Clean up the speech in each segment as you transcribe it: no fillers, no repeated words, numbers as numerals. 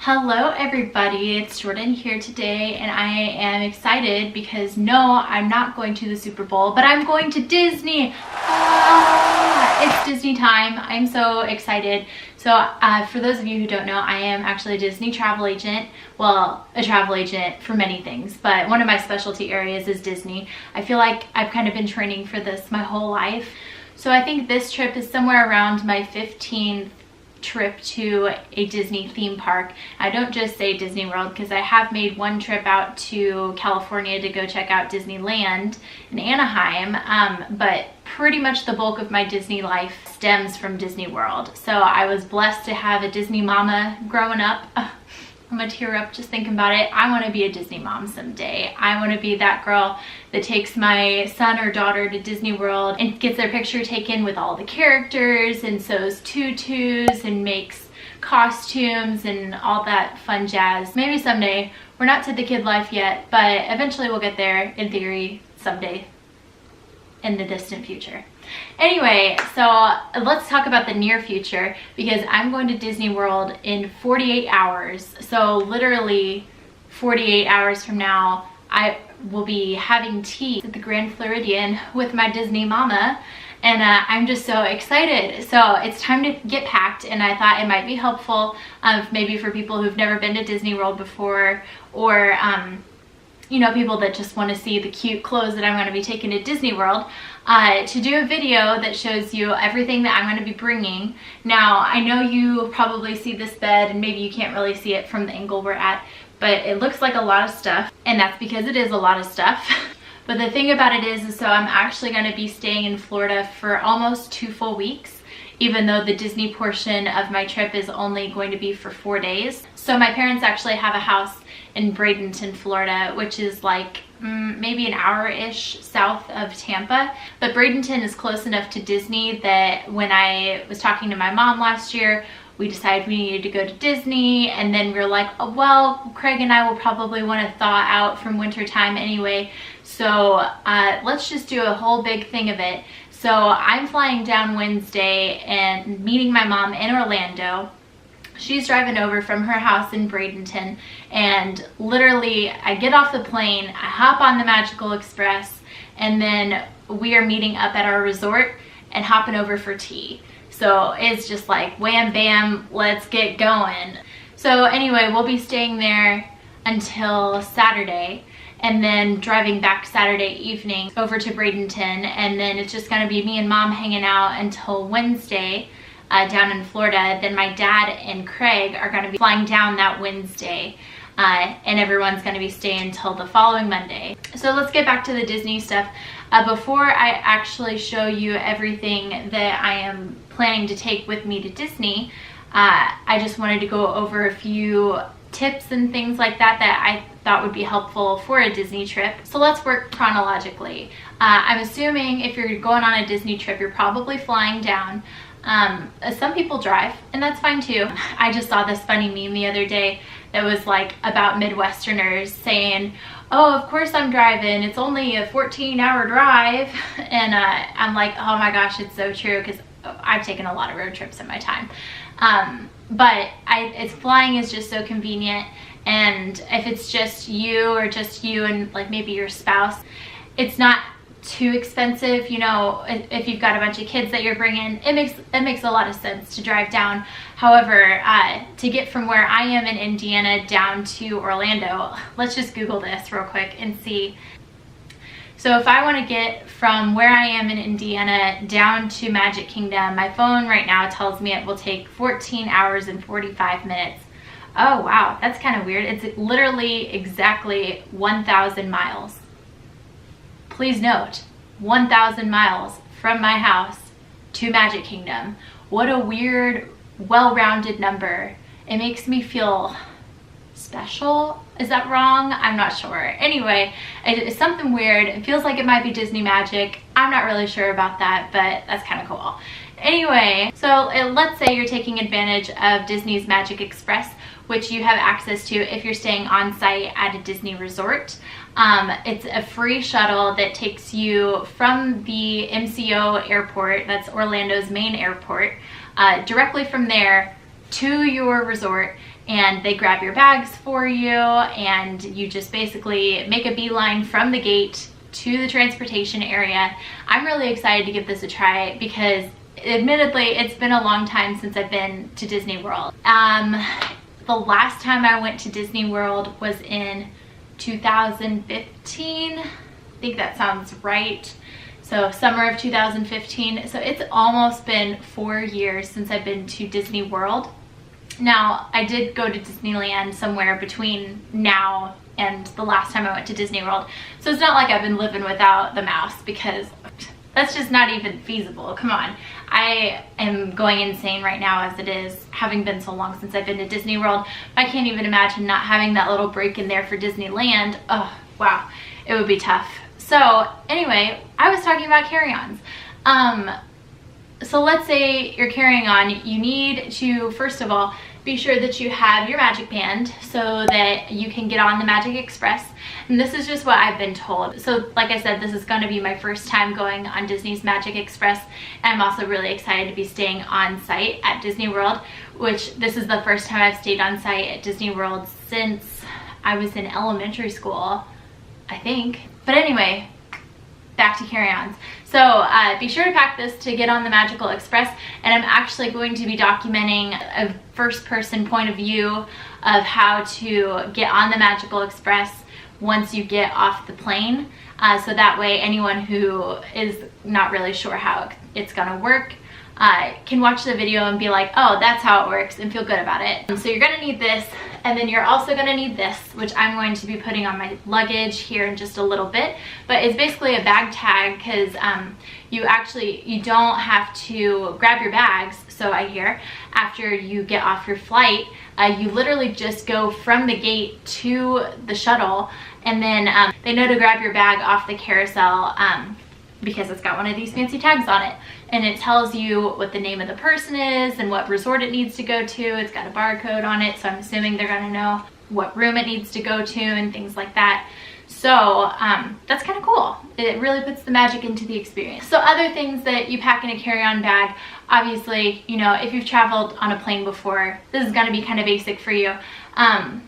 Hello everybody, it's Jordan here today and I am excited because no, I'm not going to the Super Bowl, but I'm going to Disney. It's Disney time. I'm so excited. So for those of you who don't know, I am actually a Disney travel agent. Well, a travel agent for many things, but one of my specialty areas is Disney. I feel like I've kind of been training for this my whole life. So I think this trip is somewhere around my 15th trip to a Disney theme park. I don't just say Disney World because I have made one trip out to California to go check out Disneyland in Anaheim, but pretty much the bulk of my Disney life stems from Disney World. So I was blessed to have a Disney mama growing up. I'm gonna tear up just thinking about it. I want to be a Disney mom someday. I want to be that girl that takes my son or daughter to Disney World and gets their picture taken with all the characters and sews tutus and makes costumes and all that fun jazz. Maybe someday. We're not to the kid life yet, but eventually we'll get there, in theory, someday in the distant future. Anyway, so let's talk about the near future because I'm going to Disney World in 48 hours. So literally 48 hours from now, I will be having tea at the Grand Floridian with my Disney mama. And I'm just so excited. So it's time to get packed, and I thought it might be helpful maybe for people who've never been to Disney World before, or you know, people that just want to see the cute clothes that I'm going to be taking to Disney World, to do a video that shows you everything that I'm going to be bringing. Now, I know you probably see this bed and maybe you can't really see it from the angle we're at, but it looks like a lot of stuff, and that's because it is a lot of stuff. But the thing about it is so I'm actually going to be staying in Florida for almost 2 full weeks, even though the Disney portion of my trip is only going to be for 4 days. So my parents actually have a house in Bradenton, Florida, which is like maybe an hour-ish south of Tampa. But Bradenton is close enough to Disney that when I was talking to my mom last year, we decided we needed to go to Disney, and then we were like, oh, well, Craig and I will probably want to thaw out from winter time anyway, so let's just do a whole big thing of it. So I'm flying down Wednesday and meeting my mom in Orlando. She's driving over from her house in Bradenton, and literally I get off the plane, I hop on the Magical Express, and then we are meeting up at our resort and hopping over for tea. So it's just like wham bam, let's get going. So anyway, we'll be staying there until Saturday, and then driving back Saturday evening over to Bradenton, and then it's just gonna be me and mom hanging out until Wednesday down in Florida. Then my dad and Craig are gonna be flying down that Wednesday, and everyone's gonna be staying until the following Monday. So let's get back to the Disney stuff. Before I actually show you everything that I am planning to take with me to Disney, I just wanted to go over a few tips and things like that that I thought would be helpful for a Disney trip. So let's work chronologically. I'm assuming if you're going on a Disney trip, you're probably flying down. Some people drive, and that's fine too. I just saw this funny meme the other day that was like about Midwesterners saying, oh, of course I'm driving, it's only a 14-hour drive. And I'm like, oh my gosh, it's so true, because I've taken a lot of road trips in my time. But it's flying is just so convenient, and if it's just you or just you and like maybe your spouse, it's not too expensive. You know, if you've got a bunch of kids that you're bringing, it makes a lot of sense to drive down. However, to get from where I am in Indiana down to Orlando, let's just Google this real quick and see. So if I want to get from where I am in Indiana down to Magic Kingdom, my phone right now tells me it will take 14 hours and 45 minutes. Oh wow, that's kind of weird. It's literally exactly 1,000 miles. Please note, 1,000 miles from my house to Magic Kingdom. What a weird, well-rounded number. It makes me feel special. Is that wrong? I'm not sure. Anyway, it's something weird. It feels like it might be Disney magic. I'm not really sure about that, but that's kind of cool. Anyway, so let's say you're taking advantage of Disney's Magic Express, which you have access to if you're staying on site at a Disney resort. It's a free shuttle that takes you from the MCO airport, that's Orlando's main airport, directly from there to your resort, and they grab your bags for you, and you just basically make a beeline from the gate to the transportation area. I'm really excited to give this a try because admittedly it's been a long time since I've been to Disney World. The last time I went to Disney World was in 2015. I think that sounds right. So summer of 2015. So it's almost been 4 years since I've been to Disney World. Now, I did go to Disneyland somewhere between now and the last time I went to Disney World. So it's not like I've been living without the mouse, because that's just not even feasible. Come on. I am going insane right now as it is, having been so long since I've been to Disney World. I can't even imagine not having that little break in there for Disneyland. Oh, wow. It would be tough. So anyway, I was talking about carry-ons. So let's say you're carrying on, you need to, first of all, be sure that you have your Magic Band so that you can get on the Magic Express. And this is just what I've been told. So like I said, this is going to be my first time going on Disney's Magic Express. And I'm also really excited to be staying on site at Disney World, which this is the first time I've stayed on site at Disney World since I was in elementary school, I think. But anyway, back to carry-ons. So be sure to pack this to get on the Magical Express, and I'm actually going to be documenting a first-person point of view of how to get on the Magical Express once you get off the plane. So that way anyone who is not really sure how it's gonna work can watch the video and be like, oh, that's how it works, and feel good about it. So you're gonna need this, and then you're also gonna need this, which I'm going to be putting on my luggage here in just a little bit. But it's basically a bag tag, because you don't have to grab your bags. So I hear after you get off your flight, you literally just go from the gate to the shuttle, and then they know to grab your bag off the carousel because it's got one of these fancy tags on it, and it tells you what the name of the person is and what resort it needs to go to. It's got a barcode on it, so I'm assuming they're gonna know what room it needs to go to and things like that. So that's kind of cool. It really puts the magic into the experience. So other things that you pack in a carry-on bag, obviously, you know, if you've traveled on a plane before, this is gonna be kind of basic for you. I'm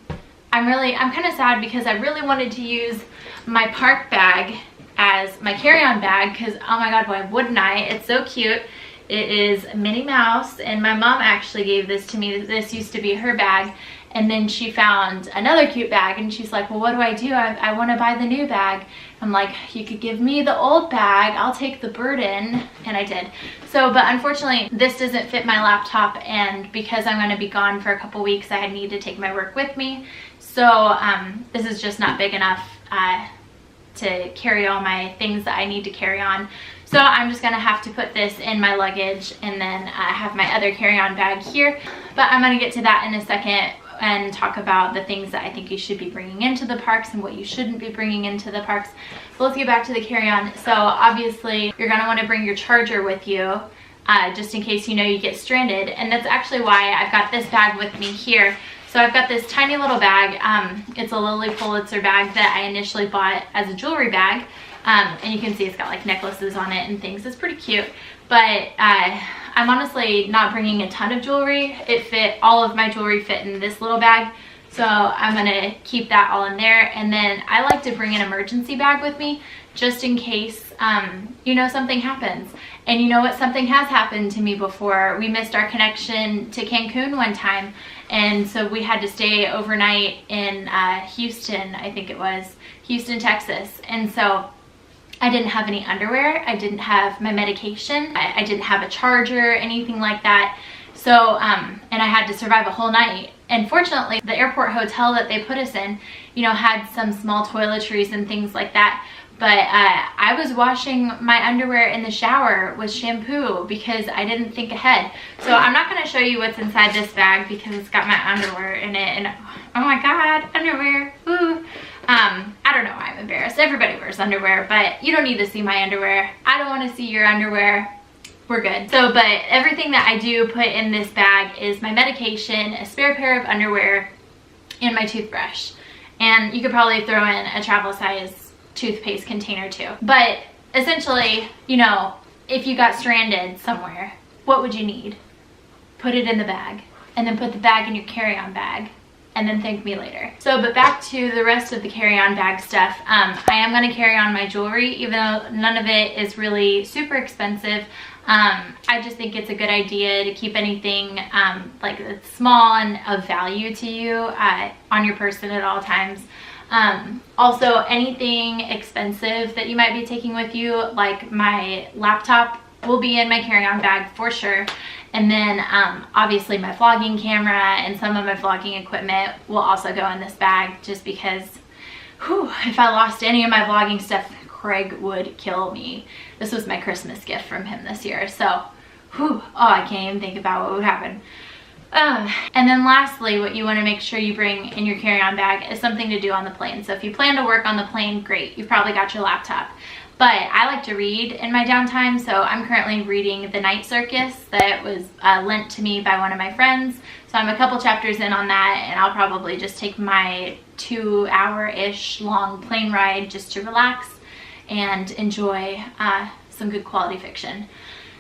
kind of sad because I really wanted to use my park bag as my carry-on bag, because oh my god, why wouldn't I? It's so cute. It is Minnie Mouse, and my mom actually gave this to me. This used to be her bag, and then she found another cute bag, and she's like, well, what do? I want to buy the new bag. I'm like, you could give me the old bag, I'll take the burden. And I did. So, but unfortunately this doesn't fit my laptop, and because I'm going to be gone for a couple weeks, I need to take my work with me. So this is just not big enough to carry all my things that I need to carry on. So I'm just gonna have to put this in my luggage, and then I have my other carry-on bag here. But I'm gonna get to that in a second and talk about the things that I think you should be bringing into the parks and what you shouldn't be bringing into the parks. But let's get back to the carry-on. So obviously you're gonna wanna bring your charger with you, just in case, you know, you get stranded. And that's actually why I've got this bag with me here. So I've got this tiny little bag. It's a Lilly Pulitzer bag that I initially bought as a jewelry bag. And you can see it's got like necklaces on it and things. It's pretty cute. But I'm honestly not bringing a ton of jewelry. All of my jewelry fit in this little bag. So I'm gonna keep that all in there. And then I like to bring an emergency bag with me just in case, you know, something happens. And you know what? Something has happened to me before. We missed our connection to Cancun one time. And so we had to stay overnight in Houston, I think it was, Houston, Texas. And so I didn't have any underwear. I didn't have my medication. I didn't have a charger, anything like that. So, and I had to survive a whole night. And fortunately, the airport hotel that they put us in, you know, had some small toiletries and things like that. But I was washing my underwear in the shower with shampoo because I didn't think ahead. So I'm not going to show you what's inside this bag because it's got my underwear in it. And oh my god, underwear. Ooh. I don't know why I'm embarrassed. Everybody wears underwear, but you don't need to see my underwear. I don't want to see your underwear. We're good. So, but everything that I do put in this bag is my medication, a spare pair of underwear, and my toothbrush. And you could probably throw in a travel size toothpaste container too. But essentially, you know, if you got stranded somewhere, what would you need? Put it in the bag, and then put the bag in your carry-on bag. and then thank me later. So, but back to the rest of the carry-on bag stuff. I am going to carry on my jewelry, even though none of it is really super expensive. I just think it's a good idea to keep anything like it's small and of value to you on your person at all times. Also, anything expensive that you might be taking with you, like my laptop, will be in my carry-on bag for sure. And then obviously my vlogging camera and some of my vlogging equipment will also go in this bag, just because if I lost any of my vlogging stuff, Craig would kill me. This was my Christmas gift from him this year, so I can't even think about what would happen. And then lastly, what you want to make sure you bring in your carry-on bag is something to do on the plane. So if you plan to work on the plane, great, you've probably got your laptop. But I like to read in my downtime, so I'm currently reading The Night Circus that was lent to me by one of my friends. So I'm a couple chapters in on that, and I'll probably just take my 2-hour-ish long plane ride just to relax and enjoy some good quality fiction.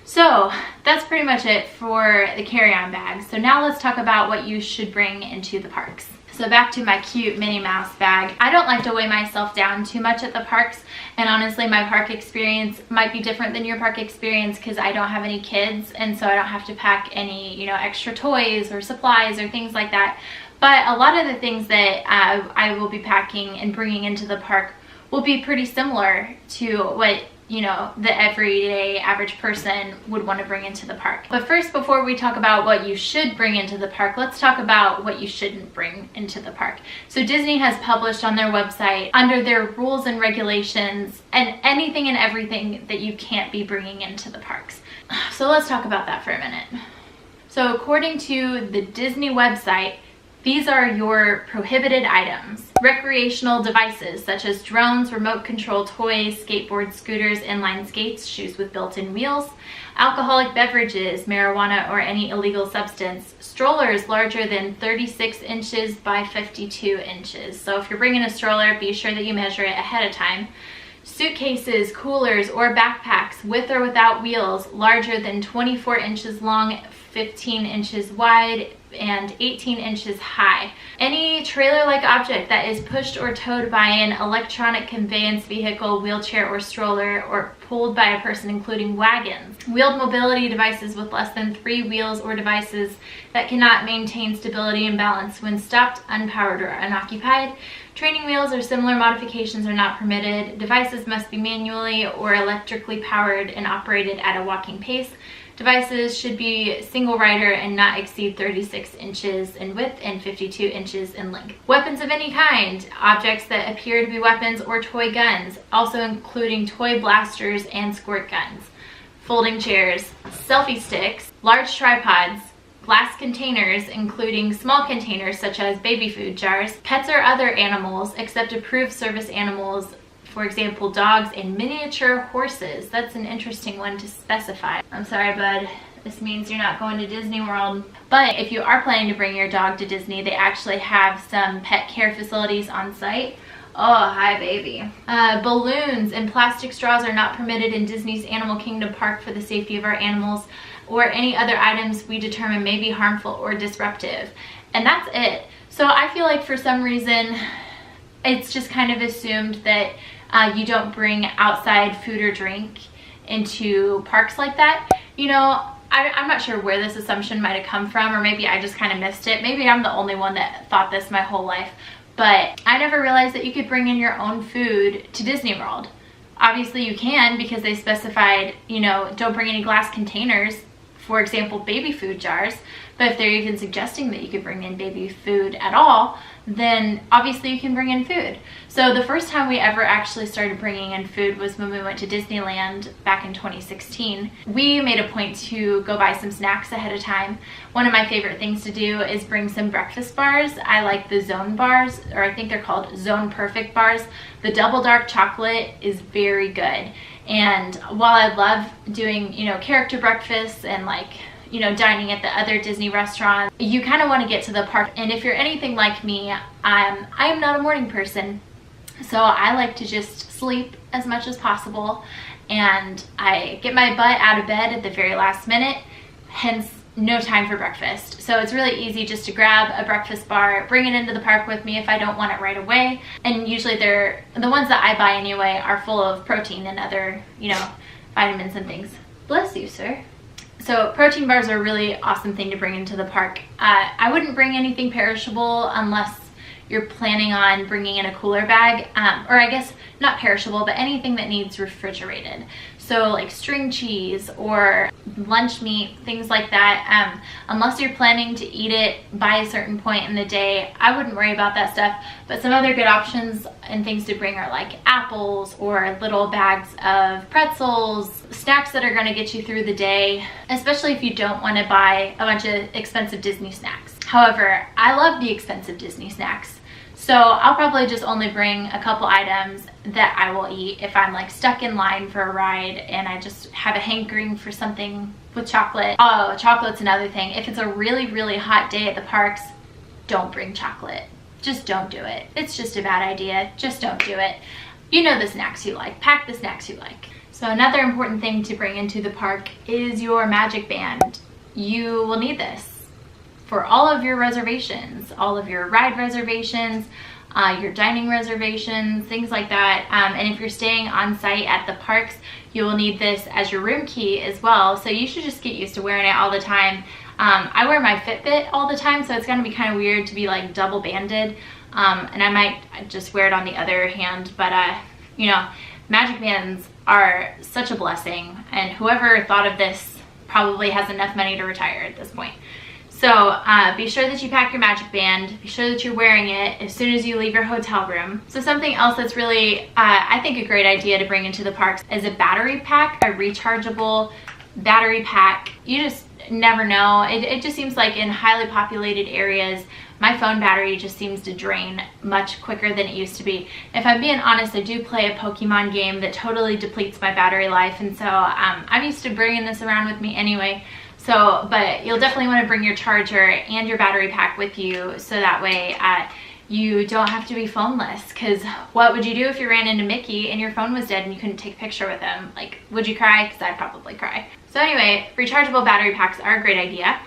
So that's pretty much it for the carry-on bag. So now let's talk about what you should bring into the parks. So back to my cute Minnie Mouse bag. I don't like to weigh myself down too much at the parks, and honestly my park experience might be different than your park experience because I don't have any kids, and so I don't have to pack any, extra toys or supplies or things like that. But a lot of the things that I will be packing and bringing into the park will be pretty similar to what the everyday average person would want to bring into the park. But first, before we talk about what you should bring into the park, let's talk about what you shouldn't bring into the park. So Disney has published on their website, under their rules and regulations, and anything and everything that you can't be bringing into the parks. So let's talk about that for a minute. So according to the Disney website, these are your prohibited items. Recreational devices such as drones, remote control toys, skateboards, scooters, inline skates, shoes with built-in wheels, alcoholic beverages, marijuana, or any illegal substance, strollers larger than 36 inches by 52 inches. So if you're bringing a stroller, be sure that you measure it ahead of time. Suitcases, coolers, or backpacks with or without wheels larger than 24 inches long, 15 inches wide, and 18 inches high. Any trailer-like object that is pushed or towed by an electronic conveyance vehicle, wheelchair, or stroller, or pulled by a person, including wagons. Wheeled mobility devices with less than 3 wheels, or devices that cannot maintain stability and balance when stopped, unpowered, or unoccupied. Training wheels or similar modifications are not permitted. Devices must be manually or electrically powered and operated at a walking pace. Devices should be single rider and not exceed 36 inches in width and 52 inches in length. Weapons of any kind, objects that appear to be weapons or toy guns, also including toy blasters and squirt guns. Folding chairs, selfie sticks, large tripods, glass containers, including small containers such as baby food jars, pets or other animals except approved service animals, for example, dogs and miniature horses. That's an interesting one to specify. I'm sorry, bud. This means you're not going to Disney World. But if you are planning to bring your dog to Disney, they actually have some pet care facilities on site. Oh, hi, baby. Balloons and plastic straws are not permitted in Disney's Animal Kingdom Park for the safety of our animals, or any other items we determine may be harmful or disruptive. And that's it. So I feel like for some reason, it's just kind of assumed that you don't bring outside food or drink into parks like that. I'm not sure where this assumption might have come from, or maybe I just kind of missed it. Maybe I'm the only one that thought this my whole life, but I never realized that you could bring in your own food to Disney World. Obviously you can, because they specified, don't bring any glass containers, for example, baby food jars. But if they're even suggesting that you could bring in baby food at all, then obviously you can bring in food. So the first time we ever actually started bringing in food was when we went to Disneyland back in 2016. We made a point to go buy some snacks ahead of time. One of my favorite things to do is bring some breakfast bars. I like the Zone bars, or I think they're called Zone Perfect bars. The double dark chocolate is very good. And while I love doing, character breakfasts and dining at the other Disney restaurants, you kind of want to get to the park. And if you're anything like me, I am not a morning person. So I like to just sleep as much as possible. And I get my butt out of bed at the very last minute. Hence, no time for breakfast. So it's really easy just to grab a breakfast bar, bring it into the park with me if I don't want it right away. And usually the ones that I buy anyway are full of protein and other, you know, vitamins and things. Bless you, sir. So protein bars are a really awesome thing to bring into the park. I wouldn't bring anything perishable unless you're planning on bringing in a cooler bag, or I guess not perishable, but anything that needs refrigerated. So like string cheese or lunch meat, things like that. Unless you're planning to eat it by a certain point in the day, I wouldn't worry about that stuff. But some other good options and things to bring are like apples or little bags of pretzels, snacks that are gonna get you through the day, especially if you don't wanna buy a bunch of expensive Disney snacks. However, I love the expensive Disney snacks. So I'll probably just only bring a couple items that I will eat if I'm like stuck in line for a ride and I just have a hankering for something with chocolate. Oh, chocolate's another thing. If it's a really, really hot day at the parks, don't bring chocolate. Just don't do it. It's just a bad idea. Just don't do it. You know the snacks you like. Pack the snacks you like. So another important thing to bring into the park is your Magic Band. You will need this for all of your reservations, all of your ride reservations, your dining reservations, things like that. And if you're staying on site at the parks, you will need this as your room key as well. So you should just get used to wearing it all the time. I wear my Fitbit all the time, so it's gonna be kind of weird to be like double banded. And I might just wear it on the other hand, but you know, Magic Bands are such a blessing, and whoever thought of this probably has enough money to retire at this point. So be sure that you pack your Magic Band, be sure that you're wearing it as soon as you leave your hotel room. So something else that's really, I think, a great idea to bring into the parks is a battery pack, a rechargeable battery pack. You just never know. It just seems like in highly populated areas, my phone battery just seems to drain much quicker than it used to be. If I'm being honest, I do play a Pokemon game that totally depletes my battery life, and so I'm used to bringing this around with me anyway. So, but you'll definitely want to bring your charger and your battery pack with you, so that way you don't have to be phoneless. Because what would you do if you ran into Mickey and your phone was dead and you couldn't take a picture with him? Like, would you cry? Because I'd probably cry. So anyway, rechargeable battery packs are a great idea.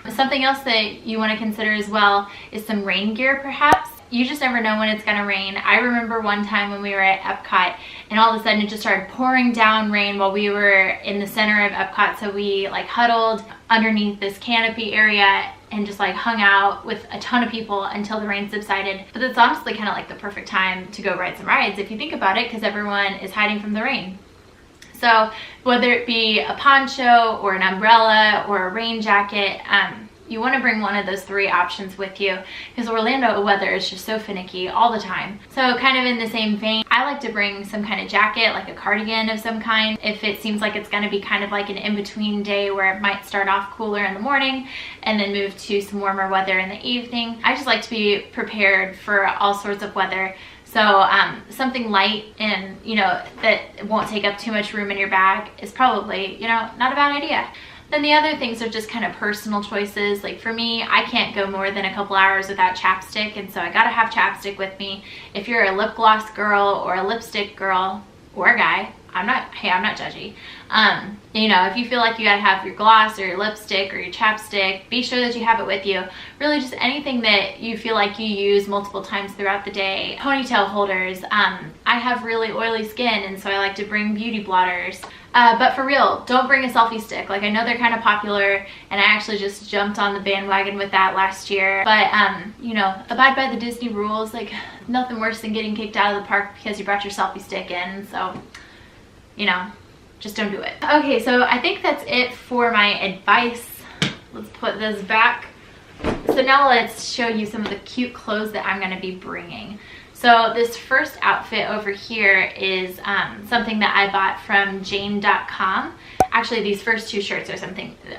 Something else that you want to consider as well is some rain gear, perhaps. You just never know when it's gonna rain. I remember one time when we were at Epcot and all of a sudden it just started pouring down rain while we were in the center of Epcot. So we like huddled underneath this canopy area and just like hung out with a ton of people until the rain subsided. But it's honestly kind of like the perfect time to go ride some rides if you think about it, because everyone is hiding from the rain. So whether it be a poncho or an umbrella or a rain jacket, you want to bring one of those three options with you, because Orlando weather is just so finicky all the time. So kind of in the same vein, I like to bring some kind of jacket, like a cardigan of some kind, if it seems like it's going to be kind of like an in-between day where it might start off cooler in the morning and then move to some warmer weather in the evening. I just like to be prepared for all sorts of weather. So something light and, you know, that won't take up too much room in your bag is probably, you know, not a bad idea. Then the other things are just kind of personal choices. Like for me, I can't go more than a couple hours without chapstick, and so I gotta have chapstick with me. If you're a lip gloss girl or a lipstick girl or a guy, I'm not judgy. You know, if you feel like you gotta have your gloss or your lipstick or your chapstick, be sure that you have it with you. Really just anything that you feel like you use multiple times throughout the day. Ponytail holders. I have really oily skin, and so I like to bring beauty blotters. But for real, don't bring a selfie stick. Like, I know they're kind of popular, and I actually just jumped on the bandwagon with that last year. But, you know, abide by the Disney rules. Like, nothing worse than getting kicked out of the park because you brought your selfie stick in. So, you know, just don't do it. Okay, so I think that's it for my advice. Let's put this back. So now let's show you some of the cute clothes that I'm gonna be bringing. So this first outfit over here is something that I bought from Jane.com. Actually, these first two shirts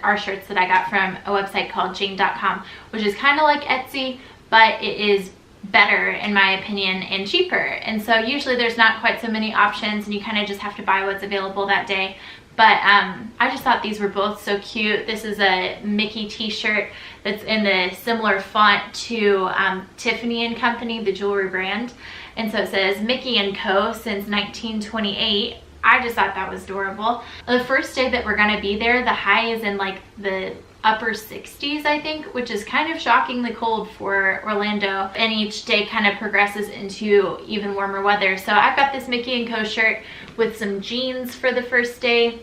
are shirts that I got from a website called Jane.com, which is kind of like Etsy, but it is better in my opinion and cheaper. And so usually there's not quite so many options, and you kind of just have to buy what's available that day. But I just thought these were both so cute. This is a Mickey t-shirt that's in the similar font to Tiffany & Company, the jewelry brand. And so it says Mickey & Co. since 1928. I just thought that was adorable. The first day that we're gonna be there, the high is in like the upper 60s, I think, which is kind of shockingly cold for Orlando. And each day kind of progresses into even warmer weather. So I've got this Mickey & Co shirt with some jeans for the first day.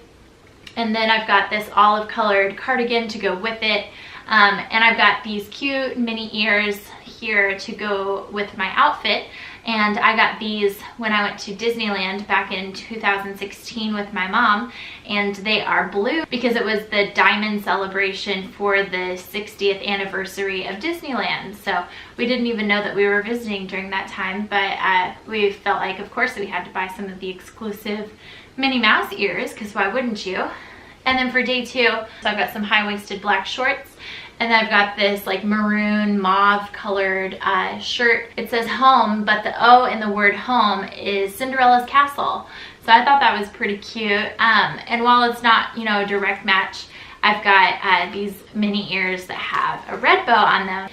And then I've got this olive colored cardigan to go with it. And I've got these cute mini ears here to go with my outfit. And I got these when I went to Disneyland back in 2016 with my mom, and they are blue because it was the diamond celebration for the 60th anniversary of Disneyland. So we didn't even know that we were visiting during that time, but we felt like, of course, we had to buy some of the exclusive Minnie Mouse ears, because why wouldn't you? And then for day 2, so I've got some high-waisted black shorts. And then I've got this like maroon mauve colored shirt. It says home, but the O in the word home is Cinderella's castle. So I thought that was pretty cute. And while it's not, you know, a direct match, I've got these mini ears that have a red bow on them.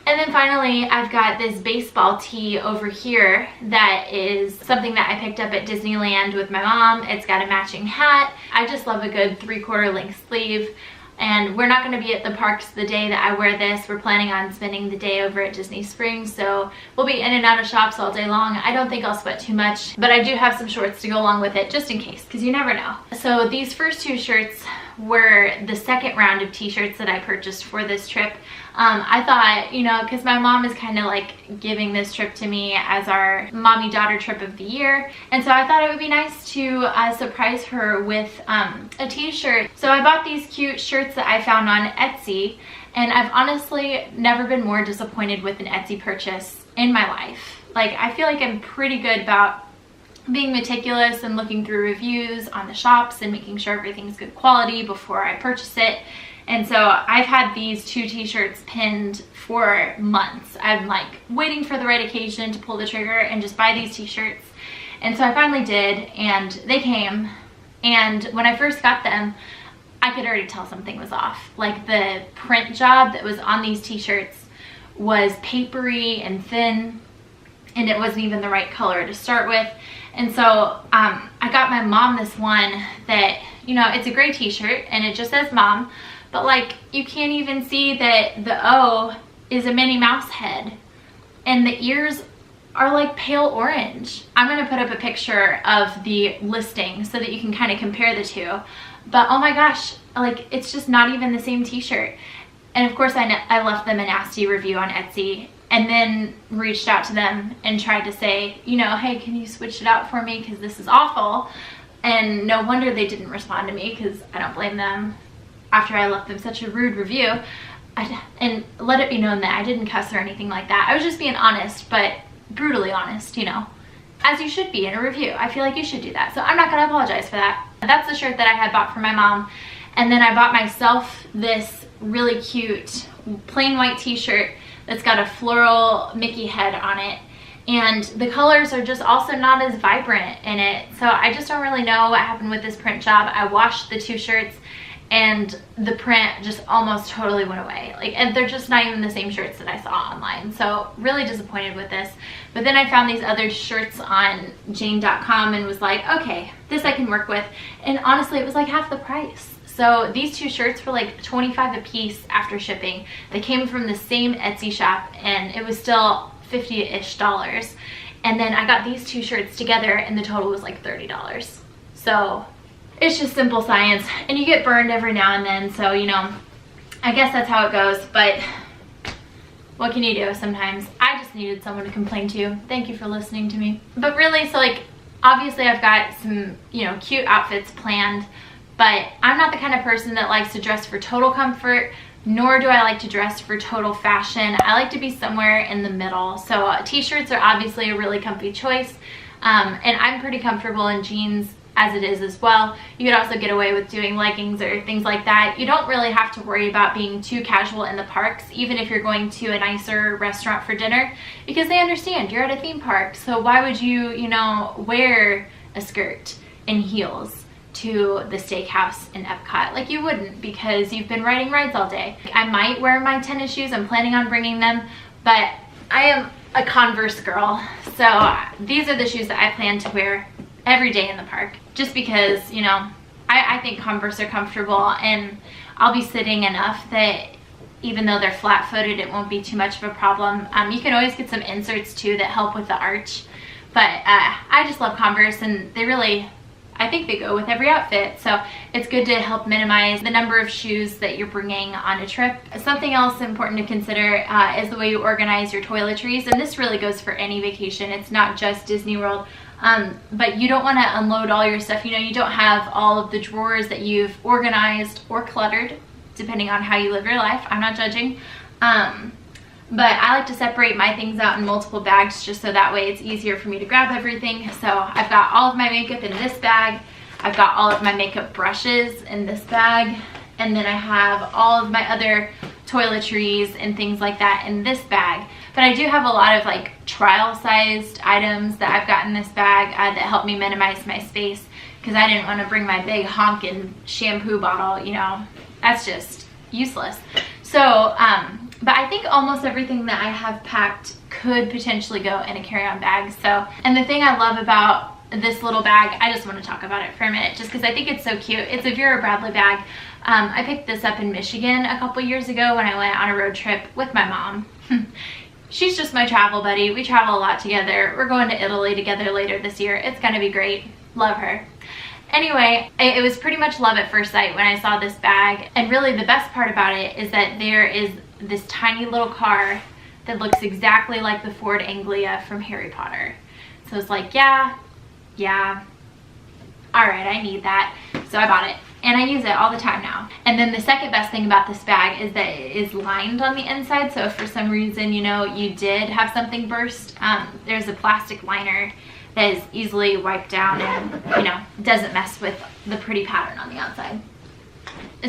And then finally, I've got this baseball tee over here that is something that I picked up at Disneyland with my mom. It's got a matching hat. I just love a good 3/4 length sleeve. And we're not going to be at the parks the day that I wear this. We're planning on spending the day over at Disney Springs, so we'll be in and out of shops all day long. I don't think I'll sweat too much, but I do have some shorts to go along with it just in case, because you never know. So these first 2 shirts were the second round of t-shirts that I purchased for this trip. I thought, you know, because my mom is kind of like giving this trip to me as our mommy-daughter trip of the year, and so I thought it would be nice to surprise her with a t-shirt. So I bought these cute shirts that I found on Etsy, and I've honestly never been more disappointed with an Etsy purchase in my life. Like, I feel like I'm pretty good about being meticulous and looking through reviews on the shops and making sure everything's good quality before I purchase it. And so I've had these 2 t-shirts pinned for months. I'm like waiting for the right occasion to pull the trigger and just buy these t-shirts. And so I finally did, and they came. And when I first got them, I could already tell something was off. Like, the print job that was on these t-shirts was papery and thin, and it wasn't even the right color to start with. And so I got my mom this one that, you know, it's a gray t-shirt and it just says mom, but like, you can't even see that the O is a Minnie Mouse head, and the ears are like pale orange. I'm gonna put up a picture of the listing so that you can kind of compare the 2. But oh my gosh, like, it's just not even the same t-shirt. And of course I left them a nasty review on Etsy, and then reached out to them and tried to say, you know, hey, can you switch it out for me, because this is awful. And no wonder they didn't respond to me, because I don't blame them after I left them such a rude review. And let it be known that I didn't cuss or anything like that. I was just being honest, but brutally honest, you know, as you should be in a review. I feel like you should do that, so I'm not gonna apologize for that. That's the shirt that I had bought for my mom. And then I bought myself this really cute plain white t-shirt that's got a floral Mickey head on it, and the colors are just also not as vibrant in it. So I just don't really know what happened with this print job. I washed the 2 shirts and the print just almost totally went away. Like, and they're just not even the same shirts that I saw online. So really disappointed with this. But then I found these other shirts on Jane.com and was like, okay, this I can work with. And honestly, it was like half the price. So these 2 shirts were like $25 a piece after shipping. They came from the same Etsy shop, and it was still $50-ish. And then I got these 2 shirts together, and the total was like $30. So it's just simple science, and you get burned every now and then, so, you know, I guess that's how it goes. But what can you do sometimes? I just needed someone to complain to. Thank you for listening to me. But really, so like, obviously I've got some, you know, cute outfits planned, but I'm not the kind of person that likes to dress for total comfort, nor do I like to dress for total fashion. I like to be somewhere in the middle. So t-shirts are obviously a really comfy choice, and I'm pretty comfortable in jeans as it is as well. You could also get away with doing leggings or things like that. You don't really have to worry about being too casual in the parks, even if you're going to a nicer restaurant for dinner, because they understand you're at a theme park. So why would you, you know, wear a skirt and heels to the steakhouse in Epcot? Like, you wouldn't, because you've been riding rides all day. I might wear my tennis shoes. I'm planning on bringing them, but I am a Converse girl. So these are the shoes that I plan to wear every day in the park, just because, you know, I think Converse are comfortable, and I'll be sitting enough that even though they're flat-footed, it won't be too much of a problem. You can always get some inserts too that help with the arch, but I just love Converse, and they really, I think they go with every outfit, so it's good to help minimize the number of shoes that you're bringing on a trip. Something else important to consider is the way you organize your toiletries, and this really goes for any vacation. It's not just Disney World, but you don't want to unload all your stuff. You know, you don't have all of the drawers that you've organized or cluttered, depending on how you live your life. I'm not judging. But I like to separate my things out in multiple bags just so that way it's easier for me to grab everything. So I've got all of my makeup in this bag. I've got all of my makeup brushes in this bag. And then I have all of my other toiletries and things like that in this bag. But I do have a lot of like trial sized items that I've got in this bag that help me minimize my space, because I didn't want to bring my big honkin' shampoo bottle, you know, that's just useless. So, but I think almost everything that I have packed could potentially go in a carry-on bag. So, and the thing I love about this little bag, I just want to talk about it for a minute just because I think it's so cute. It's a Vera Bradley bag. I picked this up in Michigan a couple years ago when I went on a road trip with my mom. She's just my travel buddy. We travel a lot together. We're going to Italy together later this year. It's gonna be great. Love her. Anyway, it was pretty much love at first sight when I saw this bag. And really the best part about it is that there is this tiny little car that looks exactly like the Ford Anglia from Harry Potter. So it's like, yeah, all right, I need that. So I bought it and I use it all the time now. And then the second best thing about this bag is that it is lined on the inside. So if for some reason, you know, you did have something burst, there's a plastic liner that is easily wiped down and, you know, doesn't mess with the pretty pattern on the outside.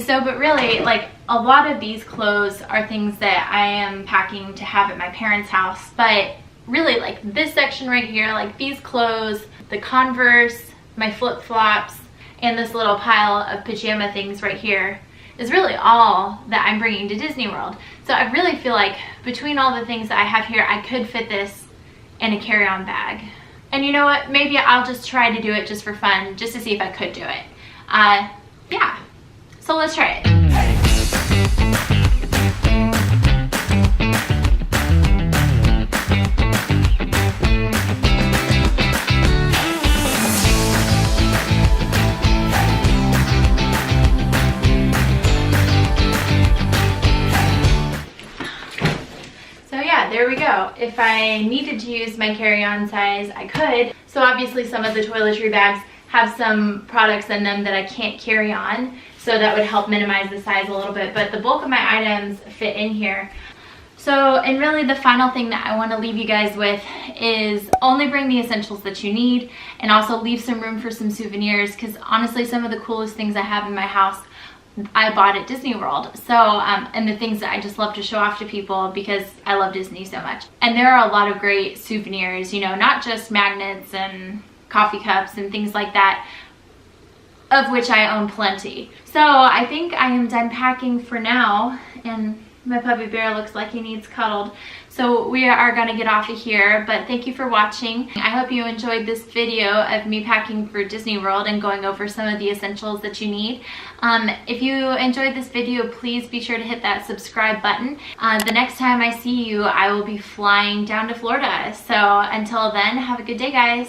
So, but really, like, a lot of these clothes are things that I am packing to have at my parents' house. But really, like, this section right here, like these clothes, the Converse, my flip-flops, and this little pile of pajama things right here is really all that I'm bringing to Disney World. So I really feel like between all the things that I have here, I could fit this in a carry-on bag. And you know what? Maybe I'll just try to do it just for fun, just to see if I could do it. Yeah. So let's try it. There we go. If I needed to use my carry-on size, I could. So obviously some of the toiletry bags have some products in them that I can't carry on, so that would help minimize the size a little bit, but the bulk of my items fit in here. So, and really the final thing that I want to leave you guys with is only bring the essentials that you need, and also leave some room for some souvenirs, because honestly some of the coolest things I have in my house I bought at Disney World. So, and the things that I just love to show off to people because I love Disney so much. And there are a lot of great souvenirs, you know, not just magnets and coffee cups and things like that, of which I own plenty. So I think I am done packing for now, and my puppy bear looks like he needs cuddled. So we are gonna get off of here, but thank you for watching. I hope you enjoyed this video of me packing for Disney World and going over some of the essentials that you need. If you enjoyed this video, please be sure to hit that subscribe button. The next time I see you, I will be flying down to Florida. So until then, have a good day, guys.